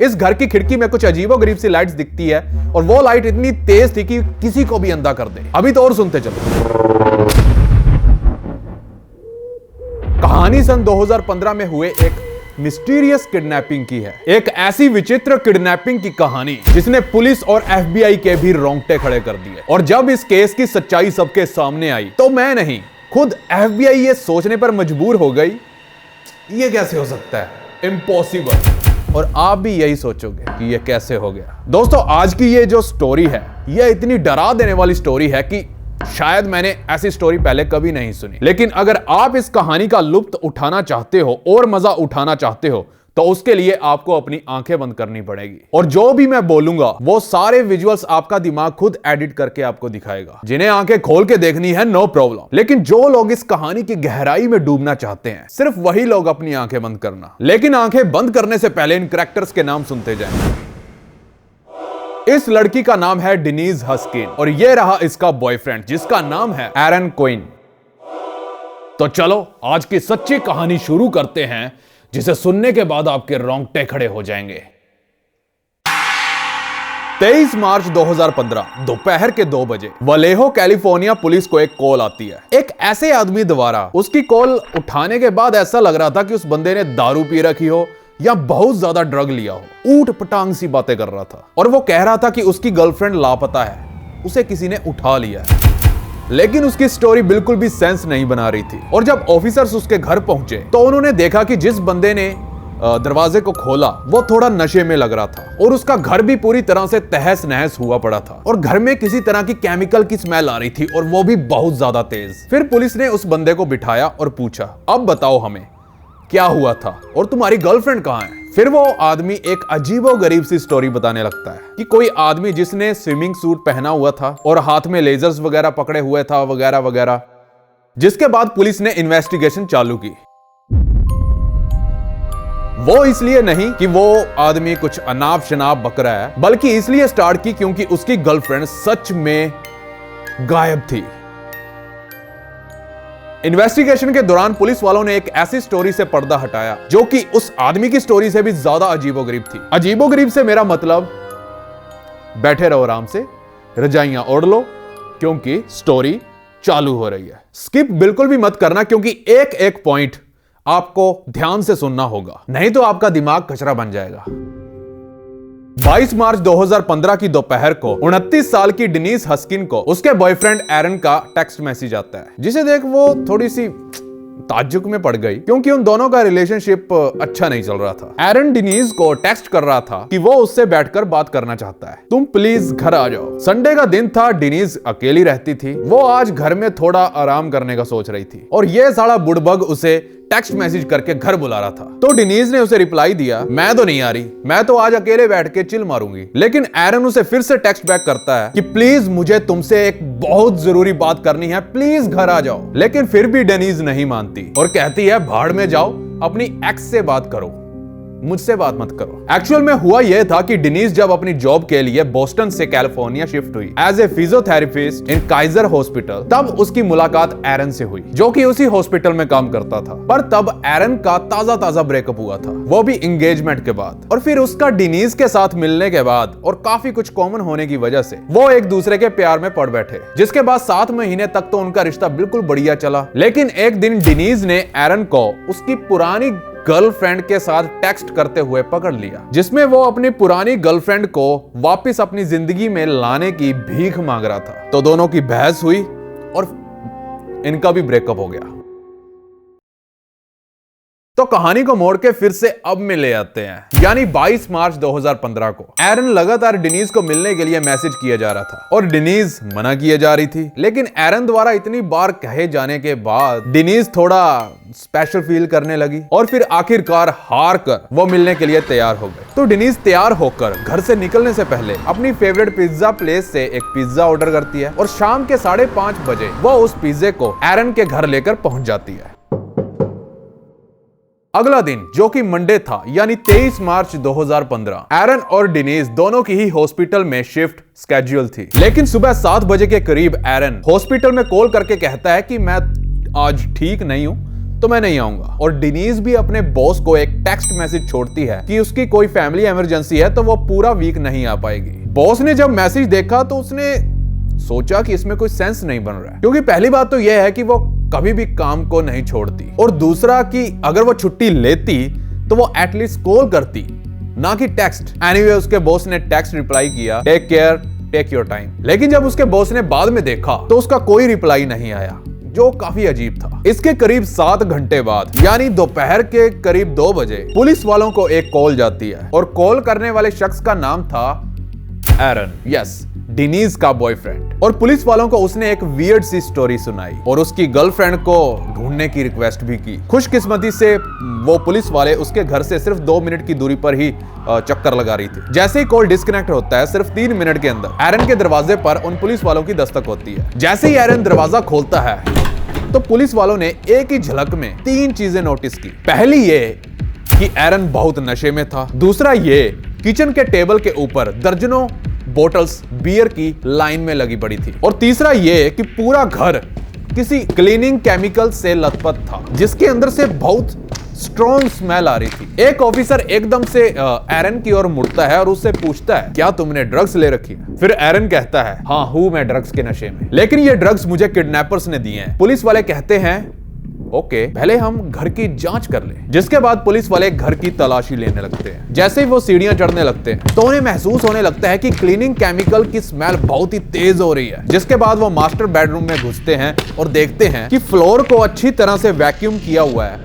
इस घर की खिड़की में कुछ अजीबोगरीब सी लाइट्स दिखती है और वो लाइट इतनी तेज थी कि किसी को भी अंधा कर दे। अभी तो और सुनते चलो। कहानी सन 2015 में हुए एक मिस्टीरियस किडनैपिंग की है। एक ऐसी विचित्र किडनैपिंग की कहानी जिसने पुलिस और एफबीआई के भी रोंगटे खड़े कर दिए। और जब इस केस की सच्चाई सबके सामने आई तो मैं नहीं, खुद एफबीआई ये सोचने पर मजबूर हो गई, ये कैसे हो सकता है, इम्पॉसिबल। और आप भी यही सोचोगे कि ये कैसे हो गया। दोस्तों, आज की ये जो स्टोरी है, ये इतनी डरा देने वाली स्टोरी है कि शायद मैंने ऐसी स्टोरी पहले कभी नहीं सुनी। लेकिन अगर आप इस कहानी का लुत्फ उठाना चाहते हो और मजा उठाना चाहते हो तो उसके लिए आपको अपनी आंखें बंद करनी पड़ेगी। और जो भी मैं बोलूंगा वो सारे विजुअल्स आपका दिमाग खुद एडिट करके आपको दिखाएगा। जिन्हें आंखें खोल के देखनी है नो प्रॉब्लम, लेकिन जो लोग इस कहानी की गहराई में डूबना चाहते हैं सिर्फ वही लोग अपनी आंखें बंद करना। लेकिन आंखें बंद करने से पहले इन कैरेक्टर्स के नाम सुनते जाएं। इस लड़की का नाम है डेनीज हस्किन और ये रहा इसका बॉयफ्रेंड जिसका नाम है एरन कोइन। तो चलो आज की सच्ची कहानी शुरू करते हैं, जिसे सुनने के बाद आपके रोंगटे खड़े हो जाएंगे। 23 मार्च 2015 दोपहर के 2 बजे वलेहो कैलिफोर्निया पुलिस को एक कॉल आती है। एक ऐसे आदमी द्वारा। उसकी कॉल उठाने के बाद ऐसा लग रहा था कि उस बंदे ने दारू पी रखी हो या बहुत ज्यादा ड्रग लिया हो। ऊट पटांग सी बातें कर रहा था और वो कह रहा था कि उसकी गर्लफ्रेंड लापता है, उसे किसी ने उठा लिया है। लेकिन उसकी स्टोरी बिल्कुल भी सेंस नहीं बना रही थी। और जब ऑफिसर्स उसके घर पहुंचे तो उन्होंने देखा कि जिस बंदे ने दरवाजे को खोला वो थोड़ा नशे में लग रहा था और उसका घर भी पूरी तरह से तहस नहस हुआ पड़ा था और घर में किसी तरह की केमिकल की स्मेल आ रही थी और वो भी बहुत ज्यादा तेज। फिर पुलिस ने उस बंदे को बिठाया और पूछा, अब बताओ हमें क्या हुआ था और तुम्हारी गर्लफ्रेंड कहां है। फिर वो आदमी एक अजीबोगरीब सी स्टोरी बताने लगता है कि कोई आदमी जिसने स्विमिंग सूट पहना हुआ था और हाथ में लेजर्स वगैरह पकड़े हुए था वगैरह वगैरह। जिसके बाद पुलिस ने इन्वेस्टिगेशन चालू की। वो इसलिए नहीं कि वो आदमी कुछ अनाप शनाप बक रहा है, बल्कि इसलिए स्टार्ट की क्योंकि उसकी गर्लफ्रेंड सच में गायब थी। इन्वेस्टिगेशन के दौरान पुलिस वालों ने एक ऐसी स्टोरी से पर्दा हटाया जो कि उस आदमी की स्टोरी से भी ज्यादा अजीबोगरीब थी। अजीबोगरीब से मेरा मतलब, बैठे रहो आराम से, रजाइयां ओढ़ लो क्योंकि स्टोरी चालू हो रही है। स्किप बिल्कुल भी मत करना क्योंकि एक एक पॉइंट आपको ध्यान से सुनना होगा, नहीं तो आपका दिमाग कचरा बन जाएगा। 22 मार्च 2015 की दोपहर को 29 साल की डेनीज हस्किन को उसके बॉयफ्रेंड एरन का टेक्स्ट मैसेज आता है, जिसे देख वो थोड़ी सी ताज्जुब में पड़ गई क्योंकि उन दोनों का रिलेशनशिप अच्छा नहीं चल रहा था। एरन डेनीज को टेक्स्ट कर रहा था कि वो उससे बैठकर बात करना चाहता है, तुम प्लीज घर आ जाओ। संडे का दिन था, डेनीज अकेली रहती थी। वो आज घर में थोड़ा आराम करने का सोच रही थी और ये साला बुड़बग उसे टेक्स्ट मैसेज करके घर बुला रहा था। तो डेनीज ने उसे रिप्लाई दिया, मैं तो नहीं आ रही, मैं तो आज अकेले बैठ के चिल मारूंगी। लेकिन एरन उसे फिर से टेक्स्ट बैक करता है कि प्लीज मुझे तुमसे एक बहुत जरूरी बात करनी है, प्लीज घर आ जाओ। लेकिन फिर भी डेनीज नहीं मानती और कहती है भाड़ में जाओ, अपनी एक्स से बात करो, मुझसे बात मत करो। एक्चुअल में हुआ यह था कि डेनीज जब अपनी जॉब के लिए बोस्टन से कैलिफोर्निया शिफ्ट हुई as a physiotherapist in Kaiser hospital, तब उसकी मुलाकात एरन से हुई जो कि उसी हॉस्पिटल में काम करता था। पर तब एरन का ताजा ब्रेकअप हुआ था, वो भी एंगेजमेंट के बाद। और फिर उसका डेनीज के साथ मिलने के बाद और काफी कुछ कॉमन होने की वजह से वो एक दूसरे के प्यार में पड़ बैठे, जिसके बाद 7 महीने तक तो उनका रिश्ता बिल्कुल बढ़िया चला। लेकिन एक दिन डेनीज ने एरन को उसकी पुरानी गर्लफ्रेंड के साथ टेक्स्ट करते हुए पकड़ लिया, जिसमें वो अपनी पुरानी गर्लफ्रेंड को वापस अपनी जिंदगी में लाने की भीख मांग रहा था। तो दोनों की बहस हुई और इनका भी ब्रेकअप हो गया। तो कहानी को मोड़ के फिर से अब में ले आते हैं, यानी 22 मार्च 2015 को एरन लगातार डेनीज को मिलने के लिए मैसेज किया जा रहा था और डेनीज मना किए जा रही थी। लेकिन एरन द्वारा इतनी बार कहे जाने के बाद डेनीज थोड़ा स्पेशल फील करने लगी और फिर आखिरकार हार कर वो मिलने के लिए तैयार हो गए। तो डेनीज तैयार होकर घर से निकलने से पहले अपनी फेवरेट पिज्जा प्लेस से एक पिज्जा ऑर्डर करती है और शाम के 5:30 बजे वो उस पिज्जे को एरन के घर लेकर पहुंच जाती है। अगला दिन जो कि मंडे था, यानी 23 मार्च 2015, एरन और डेनीज दोनों की ही हॉस्पिटल में शिफ्ट स्केड्यूल थी। लेकिन सुबह 7 बजे के करीब एरन हॉस्पिटल में कॉल करके कहता है कि मैं आज ठीक नहीं हूं, तो मैं नहीं आऊंगा। और डिनीज भी अपने बॉस को एक टेक्स्ट मैसेज छोड़ती है कि उसकी कोई फैमिली इमरजेंसी है तो वो पूरा वीक नहीं आ पाएगी। बॉस ने जब मैसेज देखा तो उसने सोचा कि इसमें कोई सेंस नहीं बन रहा है, क्योंकि पहली बात तो यह है कि वो कभी भी काम को नहीं छोड़ती, और दूसरा कि अगर वो छुट्टी लेती तो वो एटलीस्ट कॉल करती, ना कि टेक्स्ट। एनीवे उसके बॉस ने टेक्स्ट रिप्लाई किया, take care, take your time. लेकिन जब उसके बॉस ने बाद में देखा तो उसका कोई रिप्लाई नहीं आया, जो काफी अजीब था। इसके करीब 7 घंटे बाद यानी दोपहर के करीब 2 बजे पुलिस वालों को एक कॉल जाती है, और कॉल करने वाले शख्स का नाम था एरन, यस, डिनीज का बॉयफ्रेंड। और पुलिस वालों को उसने एक वियर्ड सी स्टोरी सुनाई और उसकी गर्लफ्रेंड को ढूंढने की रिक्वेस्ट भी की। खुशकिस्मती से वो पुलिस वाले उसके घर से सिर्फ 2 मिनट की दूरी पर ही चक्कर लगा रही थी। जैसे ही कॉल डिस्कनेक्ट होता है, सिर्फ 3 मिनट के अंदर एरन के दरवाजे पर उन पुलिस वालों की दस्तक होती है। जैसे ही एरन दरवाजा खोलता है तो पुलिस वालों ने एक ही झलक में 3 चीजें नोटिस की। पहली ये कि एरन बहुत नशे में था, दूसरा ये किचन के टेबल के ऊपर दर्जनों बोटल्स बियर की लाइन में लगी पड़ी थी, और तीसरा ये कि पूरा घर किसी क्लीनिंग केमिकल से लथपथ था, जिसके अंदर से बहुत स्ट्रॉन्ग स्मेल आ रही थी। एक ऑफिसर एकदम से एरन की ओर मुड़ता है और उससे पूछता है, क्या तुमने ड्रग्स ले रखी है? फिर एरन कहता है, हाँ हूं मैं ड्रग्स के नशे में, लेकिन ये ड्रग्स मुझे किडनैपर्स ने दिए हैं। पुलिस वाले कहते हैं, ओके, पहले हम घर की जांच कर लें। जिसके बाद पुलिस वाले घर की तलाशी लेने लगते हैं। जैसे ही वो सीढ़ियां चढ़ने लगते हैं तो उन्हें महसूस होने लगता है कि क्लीनिंग केमिकल की स्मेल बहुत ही तेज हो रही है। जिसके बाद वो मास्टर बेडरूम में घुसते हैं और देखते हैं कि फ्लोर को अच्छी तरह से वैक्यूम किया हुआ है,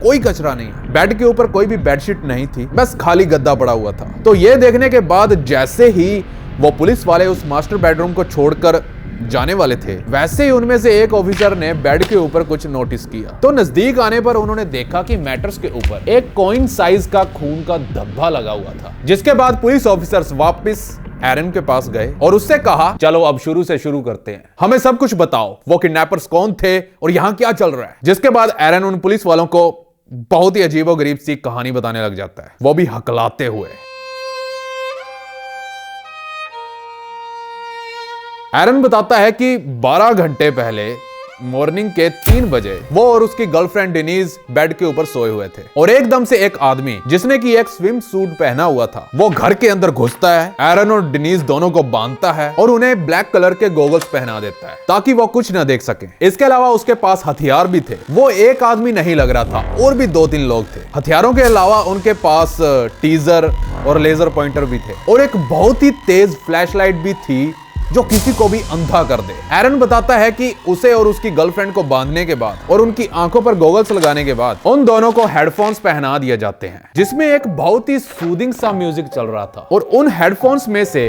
कोई कचरा नहीं है। बेड के ऊपर कोई भी बेडशीट नहीं थी, बस खाली गद्दा पड़ा हुआ था। तो ये देखने के बाद जैसे ही वो पुलिस वाले उस मास्टर बेडरूम को छोड़कर जाने वाले थे, वैसे ही उनमें से एक ऑफिसर ने बेड के ऊपर कुछ नोटिस किया। तो नजदीक आने पर उन्होंने देखा कि मैट्रेस के ऊपर एक कॉइन साइज का खून का धब्बा लगा हुआ था। जिसके बाद पुलिस ऑफिसर्स वापस एरन के पास गए और उससे कहा, चलो अब शुरू से शुरू करते हैं, हमें सब कुछ बताओ, वो किडनैपर्स कौन थे और यहाँ क्या चल रहा है। जिसके बाद एरन उन पुलिस वालों को बहुत ही अजीबोगरीब सी कहानी बताने लग जाता है, वो भी हकलाते हुए। एरन बताता है कि 12 घंटे पहले मॉर्निंग के 3 बजे वो और उसकी गर्लफ्रेंड डिनीज बेड के ऊपर सोए हुए थे, और एकदम से एक आदमी जिसने कि एक स्विम सूट पहना हुआ था वो घर के अंदर घुसता है, एरन और डिनीज दोनों को बांधता है और उन्हें ब्लैक कलर के गॉगल्स पहना देता है ताकि वो कुछ न देख सके। इसके अलावा उसके पास हथियार भी थे। वो एक आदमी नहीं लग रहा था, और भी 2-3 लोग थे। हथियारों के अलावा उनके पास टीजर और लेजर पॉइंटर भी थे, और एक बहुत ही तेज फ्लैशलाइट भी थी जो किसी को भी अंधा कर दे। एरन बताता है कि उसे और उसकी गर्लफ्रेंड को बांधने के बाद और उनकी आंखों पर गॉगल्स लगाने के बाद उन दोनों को हेडफोन्स पहना दिए जाते हैं, जिसमें एक बहुत ही सूदिंग सा म्यूजिक चल रहा था, और उन हेडफोन्स में से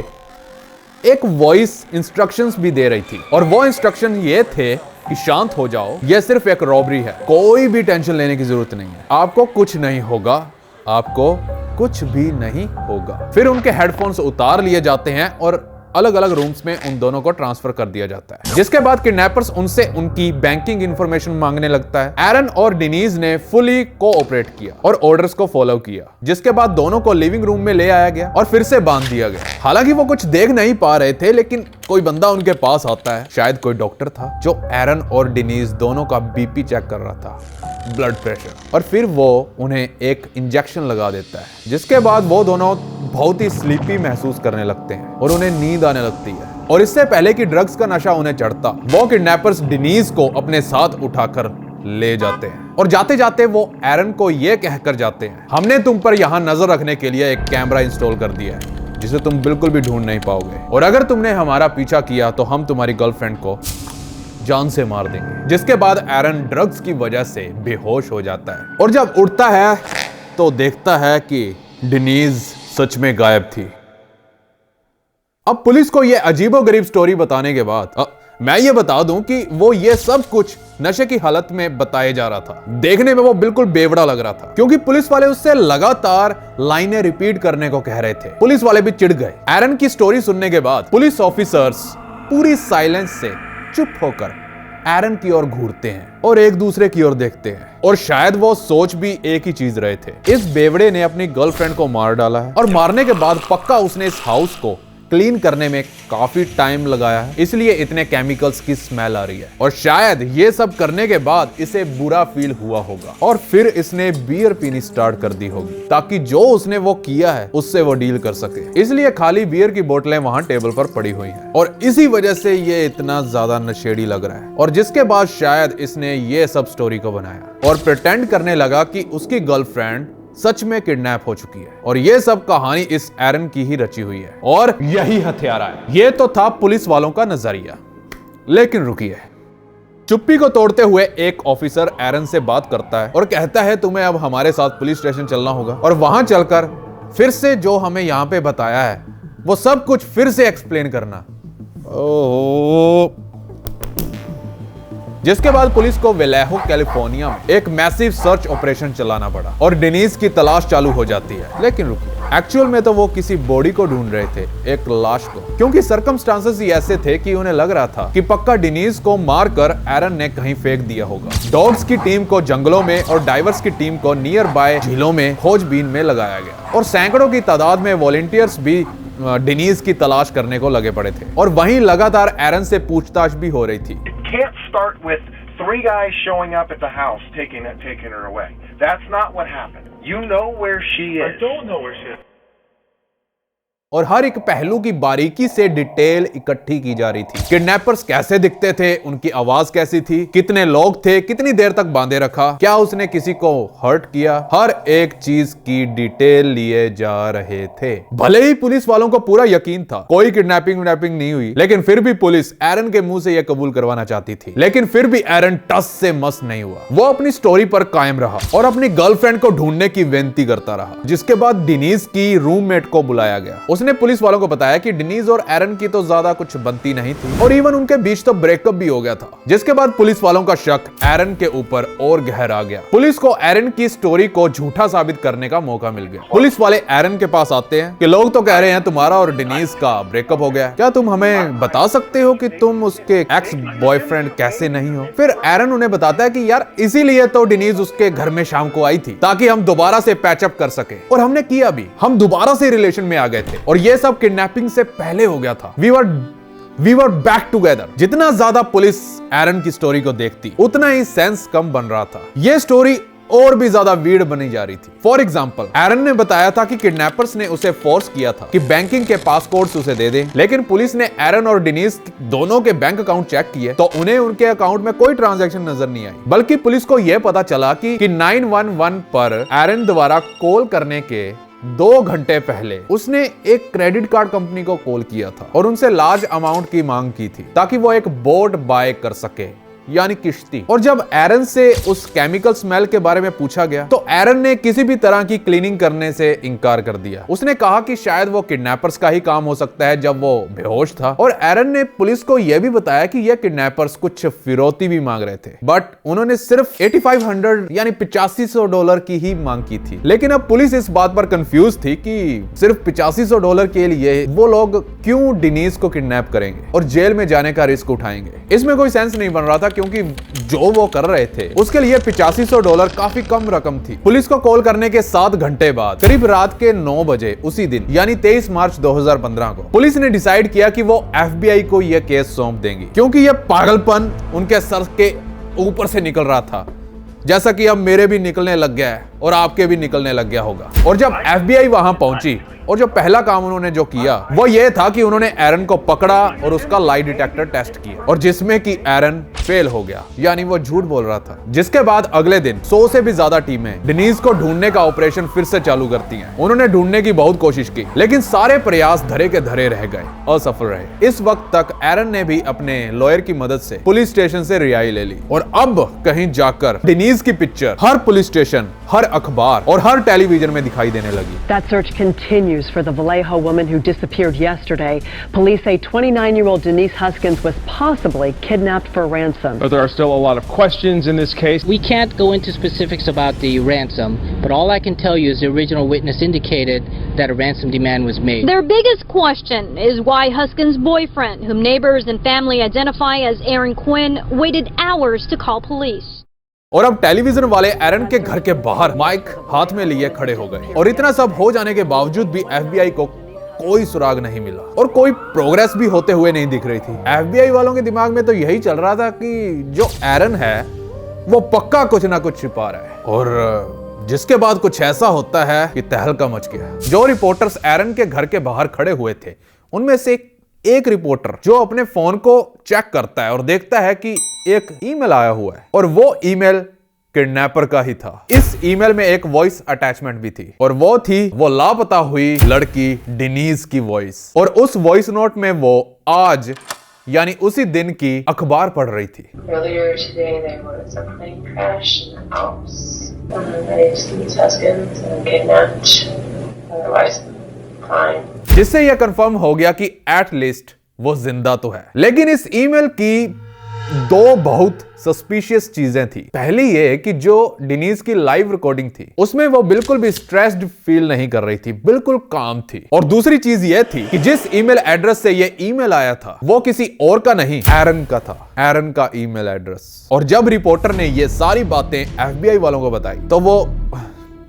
एक वॉइस इंस्ट्रक्शंस भी दे रही थी, और वो इंस्ट्रक्शन ये थे कि शांत हो जाओ, यह सिर्फ एक रॉबरी है, कोई भी टेंशन लेने की जरूरत नहीं है, आपको कुछ नहीं होगा, आपको कुछ भी नहीं होगा। फिर उनके हेडफोन्स उतार लिए जाते हैं और अलग अलग रूम्स में उन दोनों को ट्रांसफर कर दिया जाता है। जिसके बाद किडनैपर्स उनसे उनकी बैंकिंग इंफॉर्मेशन मांगने लगता है। एरन और डिनीज ने फुली कोऑपरेट किया और ऑर्डर्स को फॉलो किया। जिसके बाद दोनों को लिविंग रूम में ले आया गया और फिर से बांध दिया गया। हालांकि वो कुछ देख नहीं पा रहे थे, लेकिन कोई बंदा उनके पास आता है, शायद कोई डॉक्टर था, जो एरन और डिनीज दोनों का बीपी चेक कर रहा था, ब्लड प्रेशर, और फिर वो उन्हें एक इंजेक्शन लगा देता है। जिसके बाद वो दोनों बहुत ही स्लीपी महसूस करने लगते हैं और उन्हें नींद आने लगती है। और इससे पहले कि ड्रग्स का नशा उन्हें चढ़ता, वो किडनैपर्स डिनीज को अपने साथ उठाकर ले जाते हैं, और जाते जाते वो एरन को ये कहकर जाते हैं, हमने तुम पर यहाँ नजर रखने के लिए एक कैमरा इंस्टॉल कर दिया है, जिसे तुम बिल्कुल भी ढूंढ नहीं पाओगे, और अगर तुमने हमारा पीछा किया तो हम तुम्हारी गर्लफ्रेंड को जान से मार देंगे। जिसके बाद एरन ड्रग्स की वजह से बेहोश हो जाता है, और जब उठता है तो देखता है कि डिनीज सच में गायब थी। अब पुलिस को यह अजीबोगरीब स्टोरी बताने के बाद मैं ये बता दूं कि वो ये सब कुछ नशे की हालत में बताए जा रहा था। देखने में वो बिल्कुल बेवड़ा लग रहा था, क्योंकि पुलिस वाले उससे लगातार लाइनें रिपीट करने को कह रहे थे। पुलिस वाले भी चिढ़ गए। एरन की स्टोरी सुनने के बाद पुलिस ऑफिसर्स पूरी साइलेंस से चुप होकर एरन की ओर घूरते हैं और एक दूसरे की ओर देखते हैं, और शायद वो सोच भी एक ही चीज रहे थे, इस बेवड़े ने अपनी गर्लफ्रेंड को मार डाला है, और मारने के बाद पक्का उसने इस हाउस को क्लीन करने में काफी टाइम लगाया है, इसलिए इतने केमिकल्स की स्मेल आ रही है। और शायद ये सब करने के बाद इसे बुरा फील हुआ होगा और फिर इसने बियर पीनी स्टार्ट कर दी होगी ताकि जो उसने वो किया है उससे वो डील कर सके। इसलिए खाली बियर की बोतलें वहां टेबल पर पड़ी हुई हैं और इसी वजह से ये इतना ज्यादा नशेड़ी लग रहा है। और जिसके बाद शायद इसने ये सब स्टोरी को बनाया और प्रिटेंड करने लगा कि उसकी गर्लफ्रेंड सच में किडनैप हो चुकी है और ये सब कहानी इस एरन की ही रची हुई है और यही हत्यारा है। ये तो था पुलिस वालों का नजरिया, लेकिन रुकिए। चुप्पी को तोड़ते हुए एक ऑफिसर एरन से बात करता है और कहता है तुम्हें अब हमारे साथ पुलिस स्टेशन चलना होगा और वहां चलकर फिर से जो हमें यहां पे बताया है वो सब कुछ फिर से एक्सप्लेन करना। ओह, जिसके बाद पुलिस को वेलेहो कैलिफोर्निया में एक मैसिव सर्च ऑपरेशन चलाना पड़ा और डेनिस की तलाश चालू हो जाती है। लेकिन रुकिए, एक्चुअल में तो वो किसी बॉडी को ढूंढ रहे थे, एक लाश को, क्योंकि सर्कमस्टांसेस ही ऐसे थे कि उन्हें लग रहा था कि पक्का डेनिस को मारकर एरन ने कहीं फेंक दिया होगा। डॉग्स की टीम को जंगलों में और डाइवर्स की टीम को नियर बाय झीलों में खोजबीन में लगाया गया और सैकड़ों की तादाद में वॉलंटियर्स भी डेनिस की तलाश करने को लगे पड़े थे और वहीं लगातार एरन से पूछताछ भी हो रही थी। Can't start with 3 guys showing up at the house taking her away. That's not what happened. You know where she is. I don't know where she is. और हर एक पहलू की बारीकी से डिटेल इकट्ठी की जा रही थी। किडनैपर्स कैसे दिखते थे, उनकी आवाज कैसी थी, कितने लोग थे, कितनी देर तक बांधे रखा, क्या उसने किसी को हर्ट किया, हर एक चीज की डिटेल लिए जा रहे थे। भले ही पुलिस वालों को पूरा यकीन था कोई किडनैपिंग नहीं हुई, लेकिन फिर भी पुलिस एरन के मुंह से यह कबूल करवाना चाहती थी। लेकिन फिर भी एरन टस से मस नहीं हुआ। वो अपनी स्टोरी पर कायम रहा और अपनी गर्लफ्रेंड को ढूंढने की विनती करता रहा। जिसके बाद डेनिस की रूममेट को बुलाया गया। उसने पुलिस वालों को बताया कि डेनिस और एरन की तो ज्यादा कुछ बनती नहीं थी और इवन उनके बीच तो ब्रेकअप भी हो गया था। जिसके बाद पुलिस वालों का शक एरन के ऊपर और गहरा गया। पुलिस को एरन की स्टोरी को झूठा साबित करने का मौका मिल गया। पुलिस वाले एरन के पास आते हैं कि लोग तो कह रहे हैं तुम्हारा और डेनिस का ब्रेकअप हो गया, क्या तुम हमें बता सकते हो कि तुम उसके एक्स बॉयफ्रेंड कैसे नहीं हो। फिर एरन उन्हें बताता है कि यार इसीलिए तो डेनिस उसके घर में शाम को आई थी ताकि हम दोबारा से पैचअप कर सके और हमने किया भी, हम दोबारा से रिलेशन में आ गए थे और ये सब किडनैपिंग से पहले हो गया था। We were back together. जितना ज्यादा पुलिस एरन की स्टोरी को देखती उतना ही सेंस कम बन रहा था। ये स्टोरी और भी ज्यादा वीड बनी जा रही थी। फॉर एग्जाम्पल, एरन ने बताया था कि किडनैपर्स ने उसे फोर्स किया था कि बैंकिंग के पासकोड्स उसे दे दे, लेकिन पुलिस ने एरन और डेनिस दोनों के बैंक अकाउंट चेक किए तो उन्हें उनके अकाउंट में कोई ट्रांजैक्शन नजर नहीं आई। बल्कि पुलिस को यह पता चला कि 911 पर एरन द्वारा कॉल करने के 2 घंटे पहले उसने एक क्रेडिट कार्ड कंपनी को कॉल किया था और उनसे लार्ज अमाउंट की मांग की थी ताकि वो एक बोट बाय कर सके, यानी किश्ती। और जब एरन से उस केमिकल स्मेल के बारे में पूछा गया तो एरन ने किसी भी तरह की क्लीनिंग करने से इनकार कर दिया। उसने कहा कि शायद वो किडनैपर्स का ही काम हो सकता है जब वो बेहोश था। और एरन ने पुलिस को यह भी बताया कि ये किडनैपर्स कुछ फिरौती भी मांग रहे थे, बट उन्होंने सिर्फ 8500 यानी $8500 की ही मांग की थी। लेकिन अब पुलिस इस बात पर कंफ्यूज थी कि सिर्फ $8500 के लिए वो लोग क्यों डेनिस को किडनैप करेंगे और जेल में जाने का रिस्क उठाएंगे। इसमें कोई सेंस नहीं बन रहा था क्योंकि जो वो कर रहे थे उसके लिए $8500 काफी कम रकम थी। पुलिस को कॉल करने के 7 घंटे बाद करीब रात के 9 बजे उसी दिन यानी 23 मार्च 2015 को पुलिस ने डिसाइड किया कि वो FBI को यह केस सौंप देंगी क्योंकि यह पागलपन उनके सर के ऊपर से निकल रहा था, जैसा कि अब मेरे भी निकलने लग गया है और आपके भी निकलने लग गया होगा। और जब FBI वहां पहुंची और जो पहला काम उन्होंने जो किया वो ये था कि उन्होंने एरन को पकड़ा और उसका लाई डिटेक्टर टेस्ट किया और जिसमें कि एरन फेल हो गया, यानी वो झूठ बोल रहा था। जिसके बाद अगले दिन 100 से भी ज्यादा टीमें डेनिस को ढूंढने का ऑपरेशन फिर से चालू करती हैं। उन्होंने ढूंढने की बहुत कोशिश की लेकिन सारे प्रयास धरे के धरे रह गए, असफल रहे। इस वक्त तक एरन ने भी अपने लॉयर की मदद से पुलिस स्टेशन से रिहाई ले ली और अब कहीं जाकर डेनिस की पिक्चर हर पुलिस स्टेशन, हर अखबार और हर टेलीविजन में दिखाई देने लगी। That search continues for the Vallejo woman who disappeared yesterday. Police say 29-year-old Denise Huskins was possibly kidnapped for ransom. But there are still a lot of questions in this case. We can't go into specifics about the ransom, but all I can tell you is the original witness indicated that a ransom demand was made. Their biggest question is why Huskins' boyfriend, whom neighbors and family identify as Aaron Quinn, waited hours to call police. और अब television वाले एरन के घर के बाहर mic हाथ में लिए खड़े हो गए और इतना सब हो जाने के बावजूद भी FBI को कोई सुराग नहीं मिला और कोई प्रोग्रेस भी होते हुए नहीं दिख रही थी। FBI वालों के दिमाग में तो यही चल रहा था कि जो एरन है वो पक्का कुछ ना कुछ छिपा रहा है, और जिसके बाद कुछ ऐसा होता है कि तहलका मच गया। जो रिपोर्टर्स एरन के घर के बाहर खड़े हुए थे उनमें से एक रिपोर्टर जो अपने फोन को चेक करता है और देखता है कि एक ईमेल आया हुआ है, और वो ईमेल किडनैपर का ही था। इस ईमेल में एक वॉइस अटैचमेंट भी थी, और वो थी वो लापता हुई लड़की डेनीज की वॉइस। और उस वॉइस नोट में वो आज यानी उसी दिन की अखबार पढ़ रही थी। Earlier today, there was a plane crash in the Alps. My name is Denise Huskins. I'm kidnapped. Otherwise, fine. जिससे यह कंफर्म हो गया कि एट लीस्ट वो जिंदा तो है। लेकिन इस ईमेल की दो बहुत सस्पिशियस चीजें थी। पहली ये कि जो डेनीज की लाइव रिकॉर्डिंग थी उसमें वो बिल्कुल भी स्ट्रेस्ड फील नहीं कर रही थी, बिल्कुल काम थी। और दूसरी चीज ये थी कि जिस ईमेल एड्रेस से ये ईमेल आया था वो किसी और का नहीं, एरन का था, एरन का ईमेल एड्रेस। और जब रिपोर्टर ने ये सारी बातें FBI वालों को बताई तो वो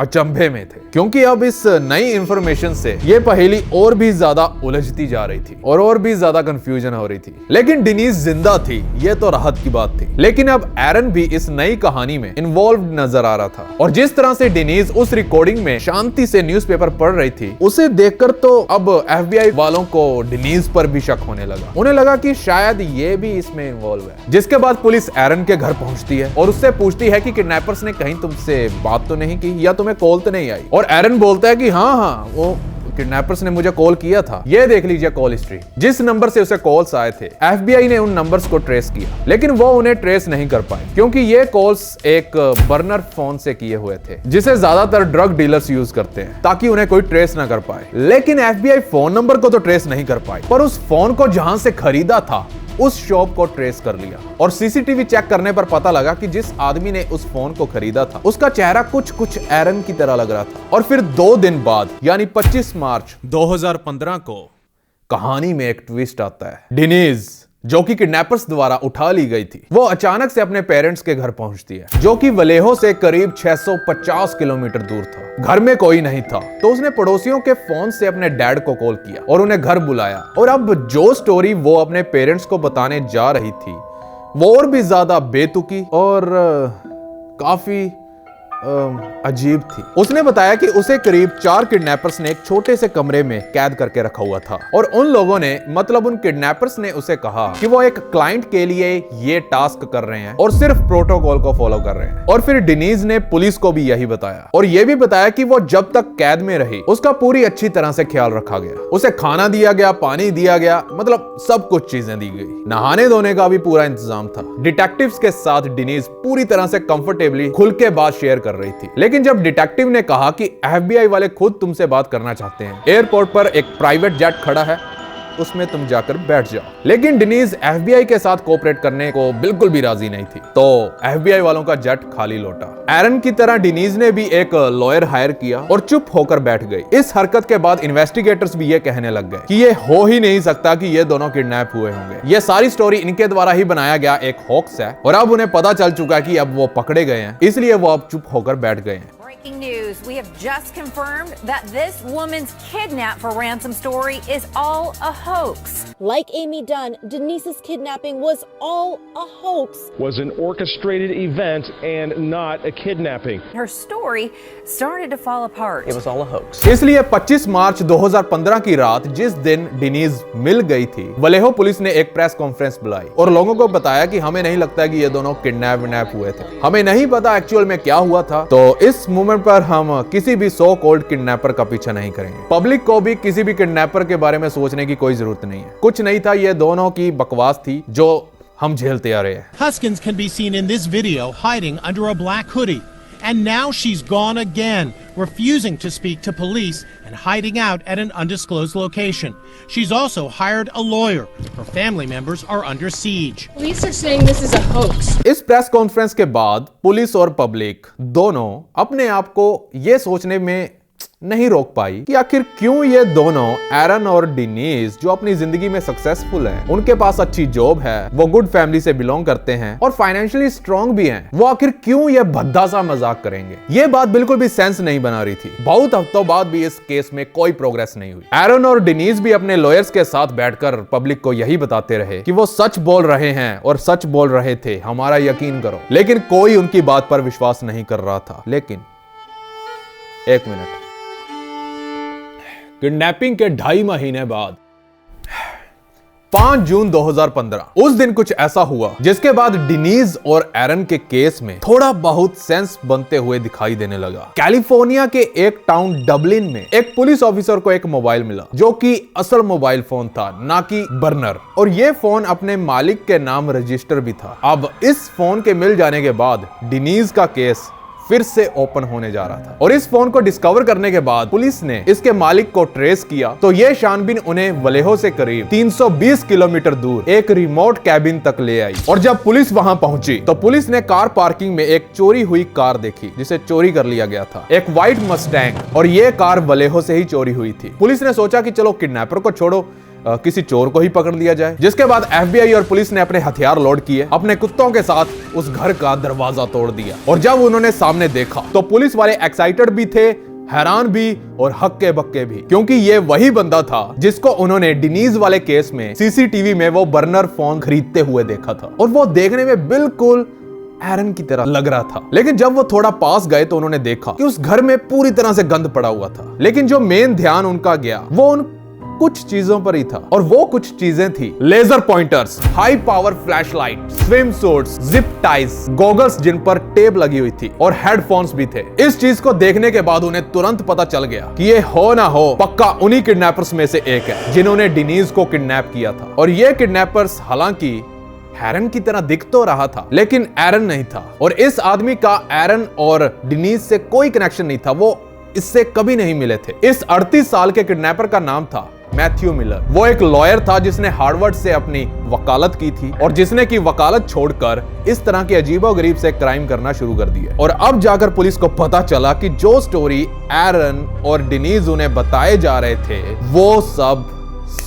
अचंभे में थे, क्योंकि अब इस नई इंफॉर्मेशन से ये पहेली और भी ज्यादा उलझती जा रही थी और भी ज्यादा कंफ्यूजन हो रही थी। लेकिन डेनीज जिंदा थी, ये तो राहत की बात थी। लेकिन अब एरन भी इस नई कहानी में इन्वॉल्व नजर आ रहा था, और जिस तरह से डेनीज उस रिकॉर्डिंग में शांति से न्यूज़पेपर पढ़ रही थी उसे देखकर तो अब FBI वालों को डेनीज पर भी शक होने लगा। उन्हें लगा कि शायद ये भी इसमें इन्वॉल्व है। जिसके बाद पुलिस एरन के घर पहुंचती है और उससे पूछती है कि किडनैपर्स ने कहीं तुमसे बात तो नहीं की या तुम्हें कॉल तो नहीं आई। और एरन बोलता है कि हाँ वो किडनैपर्स ने मुझे कॉल किया था, ये देख लीजिए कॉल हिस्ट्री। जिस नंबर से उसे कॉल्स आए थे FBI ने उन नंबर्स को ट्रेस किया, लेकिन वो उन्हें ट्रेस नहीं कर पाए क्योंकि ये कॉल्स एक बर्नर फोन से किए हुए थे जिसे ज्यादातर ड्रग डीलर्स यूज करते हैं ताकि उन्हें कोई ट्रेस ना कर पाए। लेकिन FBI फोन नंबर को तो ट्रेस नहीं कर पाई, पर उस फोन को जहां से खरीदा था उस शॉप को ट्रेस कर लिया। और CCTV चेक करने पर पता लगा कि जिस आदमी ने उस फोन को खरीदा था उसका चेहरा कुछ एरन की तरह लग रहा था। और फिर 2 दिन बाद यानी 25 मार्च 2015 को कहानी में एक ट्विस्ट आता है। डेनीज जो कि किडनैपर्स द्वारा उठा ली गई थी वो अचानक से अपने पेरेंट्स के घर पहुंचती है, जो कि वलेहो से करीब 650 किलोमीटर दूर था। घर में कोई नहीं था तो उसने पड़ोसियों के फोन से अपने डैड को कॉल किया और उन्हें घर बुलाया। और अब जो स्टोरी वो अपने पेरेंट्स को बताने जा रही थी वो और भी ज्यादा बेतुकी और काफी अजीब थी। उसने बताया कि उसे करीब 4 किडनैपर्स ने एक छोटे से कमरे में कैद करके रखा हुआ था, और उन लोगों ने मतलब उन किडनैपर्स ने उसे कहा कि वो एक क्लाइंट के लिए ये टास्क कर रहे हैं और सिर्फ प्रोटोकॉल को फॉलो कर रहे हैं। और फिर डेनीज ने पुलिस को भी यही बताया, और ये भी बताया कि वो जब तक कैद में रही उसका पूरी अच्छी तरह से ख्याल रखा गया। उसे खाना दिया गया, पानी दिया गया, मतलब सब कुछ चीजें दी गई। नहाने धोने का भी पूरा इंतजाम था। डिटेक्टिव्स के साथ डेनीज पूरी तरह से कंफर्टेबली खुल के बात शेयर कर रही थी। लेकिन जब डिटेक्टिव ने कहा कि FBI वाले खुद तुमसे बात करना चाहते हैं, एयरपोर्ट पर एक प्राइवेट जेट खड़ा है, उसमें तुम जाकर बैठ जाओ। लेकिन डेनीज FBI के साथ कोऑपरेट करने को बिल्कुल भी राजी नहीं थी, तो FBI वालों का जेट खाली लौटा। एरन की तरह डेनीज ने भी एक लॉयर हायर किया और चुप होकर बैठ गई। इस हरकत के बाद इन्वेस्टिगेटर्स भी ये कहने लग गए कि ये हो ही नहीं सकता कि ये दोनों किडनैप हुए होंगे। ये सारी स्टोरी इनके द्वारा ही बनाया गया एक हॉक्स है, और अब उन्हें पता चल चुका है कि अब वो पकड़े गए हैं, इसलिए वो अब चुप होकर बैठ गए हैं। Breaking news, we have just confirmed that this woman's kidnap for ransom story is all a hoax. Like Amy Dunn, Denise's kidnapping was all a hoax. Was an orchestrated event and not a kidnapping. Her story started to fall apart. It was all a hoax. इसलिए 25 मार्च 2015 की रात जिस दिन डेनीज मिल गई थी, वलेहो police ने एक press conference बुलाई और लोगों को बताया कि हमें नहीं लगता कि ये दोनों किडनैप हुए थे। हमें नहीं पता एक्चुअल में क्या हुआ था, तो इस मोमेंट पर हम किसी भी सो कॉल्ड किडनैपर का पीछा नहीं करेंगे। पब्लिक को भी किसी भी किडनैपर के बारे में सोचने की कोई जरूरत नहीं है। कुछ नहीं था, ये दोनों की बकवास थी जो हम झेलते आ रहे हैं। Huskins can be seen in this video hiding under a black hoodie. And now she's gone again, refusing to speak to police and hiding out at an undisclosed location. She's also hired a lawyer. Her family members are under siege. Police are saying this is a hoax. इस press conference के बाद police और public दोनों अपने आप को ये सोचने में नहीं रोक पाई कि आखिर क्यों ये दोनों एरन और डिनीज जो अपनी जिंदगी में सक्सेसफुल हैं, उनके पास अच्छी जॉब है, वो गुड फैमिली से बिलोंग करते हैं और फाइनेंशियली स्ट्रांग भी हैं, वो आखिर क्यों ये भद्दा सा मजाक करेंगे। ये बात बिल्कुल भी सेंस नहीं बना रही थी। बहुत हफ्तों बाद भी इस केस में कोई प्रोग्रेस नहीं हुई। एरन और डिनीज भी अपने लॉयर्स के साथ बैठकर पब्लिक को यही बताते रहे कि वो सच बोल रहे हैं और सच बोल रहे थे, हमारा यकीन करो। लेकिन कोई उनकी बात पर विश्वास नहीं कर रहा था। लेकिन एक मिनट, किडनैपिंग के 2.5 महीने बाद 5 जून 2015 उस दिन कुछ ऐसा हुआ जिसके बाद डिनीज और एरन के केस में थोड़ा बहुत सेंस बनते हुए दिखाई देने लगा। कैलिफोर्निया के एक टाउन डबलिन में एक पुलिस ऑफिसर को एक मोबाइल मिला जो कि असल मोबाइल फोन था, ना कि बर्नर, और ये फोन अपने मालिक के नाम रजिस्टर भी था। अब इस फोन के मिल जाने के बाद डिनीज का केस फिर से ओपन होने जा रहा था और इस फोन को डिस्कवर करने के बाद पुलिस ने इसके मालिक को ट्रेस किया तो ये छानबीन उन्हें वलेहो से करीब 320 किलोमीटर दूर एक रिमोट कैबिन तक ले आई। और जब पुलिस वहां पहुंची तो पुलिस ने कार पार्किंग में एक चोरी हुई कार देखी जिसे चोरी कर लिया गया था, एक व्हाइट मस्टैंग, और ये कार वलेहो से ही चोरी हुई थी। पुलिस ने सोचा कि चलो किडनैपर को छोड़ो, किसी चोर को ही पकड़ लिया जाए। जिसके बाद एफबीआई और पुलिस ने अपने हथियार लोड किए, अपने कुत्तों के साथ उस घर का दरवाजा तोड़ दिया और जब उन्होंने सामने देखा तो पुलिस वाले एक्साइटेड भी थे, हैरान भी और हक्के बक्के भी, क्योंकि ये वही बंदा था जिसको उन्होंने डिनीज वाले केस में सीसीटीवी में वो बर्नर फोन खरीदते हुए देखा था और वो देखने में बिल्कुल एरन की तरह लग रहा था। लेकिन जब वो थोड़ा पास गए तो उन्होंने देखा कि उस घर में पूरी तरह से गंद पड़ा हुआ था। लेकिन जो मेन ध्यान उनका गया वो उन कुछ चीजों पर ही था और वो कुछ चीजें थी laser pointers, high power flashlight, swim suits, zip ties, goggles जिन पर टेप लगी हुई थी और हेडफोन्स भी थे। इस चीज को देखने के बाद उन्हें तुरंत पता चल गया कि ये हो ना हो पक्का उन्हीं किडनैपर्स में से एक है जिन्होंने डिनीज को किडनैप किया था। और ये किडनैपर्स हालांकि एरन की तरह दिख तो रहा था लेकिन एरन नहीं था और इस आदमी का एरन और डिनीज से कोई कनेक्शन नहीं था, वो इससे कभी नहीं मिले थे। इस 38 साल के किडनैपर का नाम था मैथ्यू मिलर। वो एक लॉयर था जिसने हार्वर्ड से अपनी वकालत की थी और जिसने की वकालत छोड़कर इस तरह के अजीबोगरीब से क्राइम करना शुरू कर दिया। और अब जाकर पुलिस को पता चला कि जो स्टोरी एरन और डिनीज उन्हें बताए जा रहे थे वो सब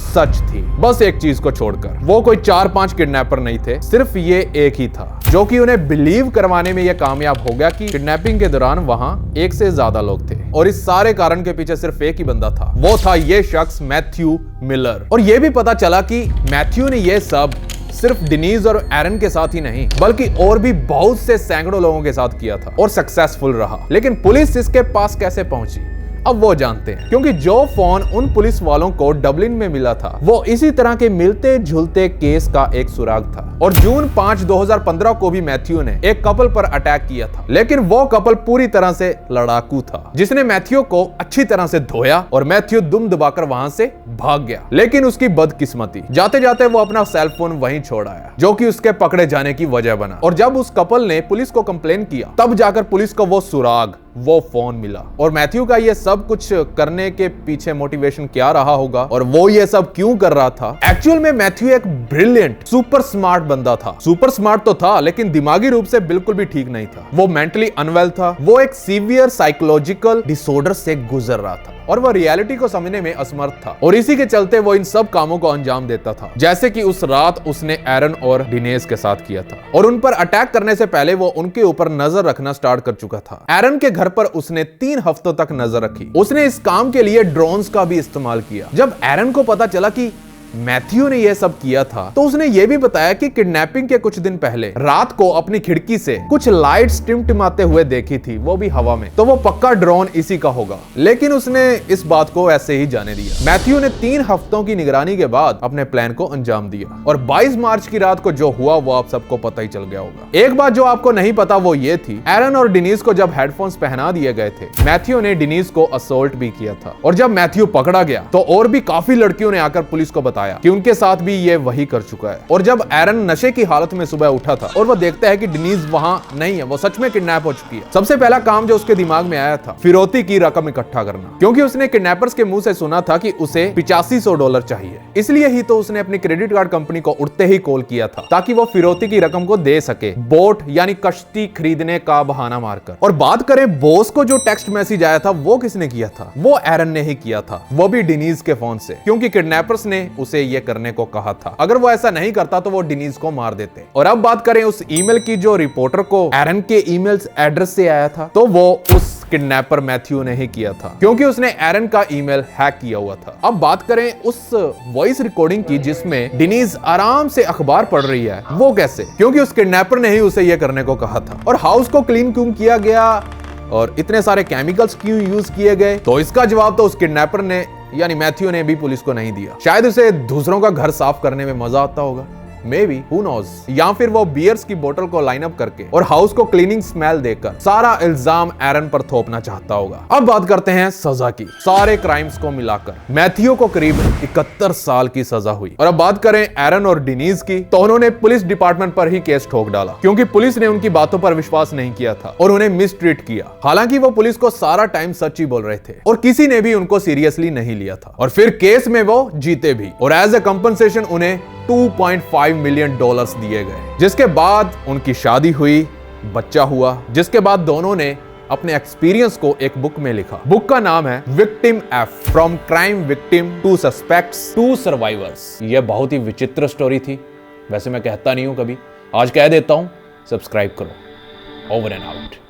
सच थी, बस एक चीज को छोड़कर। वो कोई 4-5 किडनैपर नहीं थे, सिर्फ ये एक ही था जो कि उन्हें बिलीव करवाने में ये कामयाब हो गया कि किडनैपिंग के दौरान वहां एक से ज्यादा लोग थे और इस सारे कारण के पीछे सिर्फ एक ही बंदा था, वो था ये शख्स मैथ्यू मिलर। और ये भी पता चला कि मैथ्यू ने ये सब सिर्फ डिनीज और एरन के साथ ही नहीं बल्कि और भी बहुत से सैकड़ों लोगों के साथ किया था और सक्सेसफुल रहा। लेकिन पुलिस इसके पास कैसे पहुंची अब वो जानते हैं, क्योंकि जो फोन उन पुलिस वालों को डबलिन में मिला था वो इसी तरह के मिलते जुलते केस का एक सुराग था। और जून 5, 2015 को भी मैथ्यू ने एक कपल पर अटैक किया था, लेकिन वो कपल पूरी तरह से लड़ाकू था जिसने मैथ्यू को अच्छी तरह से धोया और मैथ्यू दुम दबाकर वहां से भाग गया। लेकिन उसकी बदकिस्मती, जाते जाते वो अपना सेल फोन वहीं छोड़ आया जो कि उसके पकड़े जाने की वजह बना। और जब उस कपल ने पुलिस को कंप्लेन किया तब जाकर पुलिस को वो सुराग, वो फोन मिला। और मैथ्यू का ये सब कुछ करने के पीछे मोटिवेशन क्या रहा होगा और वो ये सब क्यों कर रहा था? एक्चुअल में मैथ्यू एक ब्रिलियंट, सुपर स्मार्ट बंदा था। सुपर स्मार्ट तो था लेकिन दिमागी रूप से बिल्कुल भी ठीक नहीं था। वो मेंटली अनवेल था, वो एक सीवियर साइकोलॉजिकल डिसऑर्डर से गुजर रहा था और वो रियलिटी को समझने में असमर्थ था और इसी के चलते वो इन सब कामों को अंजाम देता था, जैसे कि उस रात उसने एरन और डिनेज के साथ किया था। और उन पर अटैक करने से पहले वो उनके ऊपर नजर रखना स्टार्ट कर चुका था। एरन के घर पर उसने 3 हफ्तों तक नजर रखी। उसने इस काम के लिए ड्रोन्स का भी इस्तेमाल किया। जब एरन को पता चला कि मैथ्यू ने यह सब किया था तो उसने यह भी बताया कि किडनैपिंग के कुछ दिन पहले रात को अपनी खिड़की से कुछ लाइट्स टिमटिमाते हुए देखी थी, वो भी हवा में। तो वो पक्का ड्रोन इसी का होगा, लेकिन उसने इस बात को ऐसे ही जाने दिया। मैथ्यू ने 3 हफ्तों की निगरानी के बाद अपने प्लान को अंजाम दिया और 22 मार्च की रात को जो हुआ वो आप सबको पता ही चल गया होगा। एक बात जो आपको नहीं पता वो ये थी, एरन और डिनीज को जब हेडफोन्स पहना दिए गए थे, मैथ्यू ने डिनीज को असोल्ट भी किया था। और जब मैथ्यू पकड़ा गया तो और भी काफी लड़कियों ने आकर पुलिस को बताया बताया कि उनके साथ भी ये वही कर चुका है। और जब एरन नशे की हालत में सुबह उठा था और वह देखता है कि डेनिस वहां नहीं है, वो सच में किडनैप हो चुकी है, सबसे पहला काम जो उसके दिमाग में आया था फिरौती की रकम इकट्ठा करना, क्योंकि उसने किडनैपर्स के मुंह से सुना था कि उसे $8500 चाहिए। इसलिए ही तो उसने अपनी क्रेडिट कार्ड कंपनी को उठते ही कॉल किया था ताकि वो फिरौती की रकम को दे सके, बोट यानी कश्ती खरीदने का बहाना मारकर। और बात करें बॉस को जो टेक्स्ट मैसेज आया था वो किसने किया था? वो एरन ने ही किया था, वो भी डेनिस के फोन से, क्योंकि किडनैपर्स ने उसे ये करने को कहा था। अगर वो ऐसा नहीं करता तो वो डेनिस को मार देते। और अब बात करें उस ईमेल की जो रिपोर्टर को एरन के ईमेल्स एड्रेस से आया था, तो वो उस किडनैपर मैथ्यू ने ही किया था, क्योंकि उसने एरन का ईमेल हैक किया हुआ था। अब बात करें उस वॉइस रिकॉर्डिंग की जिसमें डेनिस आराम से अखबार पढ़ रही है, वो कैसे? क्योंकि उस किडनैपर ने ही उसे यह करने को कहा था। और हाउस को क्लीन क्यों किया गया और इतने सारे केमिकल्स क्यों यूज किए गए? तो इसका जवाब तो उस किडनैपर ने यानी मैथ्यू ने भी पुलिस को नहीं दिया। शायद उसे दूसरों का घर साफ करने में मजा आता होगा, मे बी, हु नोज। या फिर वो बियर्स की बोतल को लाइन अप करके और हाउस को क्लीनिंग स्मेल देकर सारा इल्जाम एरन पर थोपना चाहता होगा। अब बात करते हैं सजा की। सारे क्राइम्स को मिलाकर मैथ्यू को करीब 71 साल की सजा हुई। और अब बात करें एरन और डेनिस की, तो उन्होंने पुलिस डिपार्टमेंट पर ही केस ठोक डाला, क्योंकि पुलिस ने उनकी बातों पर विश्वास नहीं किया था और उन्हें मिसट्रीट किया। हालांकि वो पुलिस को सारा टाइम सच ही बोल रहे थे और किसी ने भी उनको सीरियसली नहीं लिया था। और फिर केस में वो जीते भी और एज ए कंपनसेशन उन्हें $2.5 मिलियन दिए गए, जिसके बाद उनकी शादी हुई, बच्चा हुआ, जिसके बाद दोनों ने अपने एक्सपीरियंस को एक बुक में लिखा। बुक का नाम है victim F, from crime victim to suspects to survivors. यह बहुत ही विचित्र स्टोरी थी, वैसे मैं कहता नहीं हूं कभी, आज कह देता हूं, सब्सक्राइब करो। Over and out.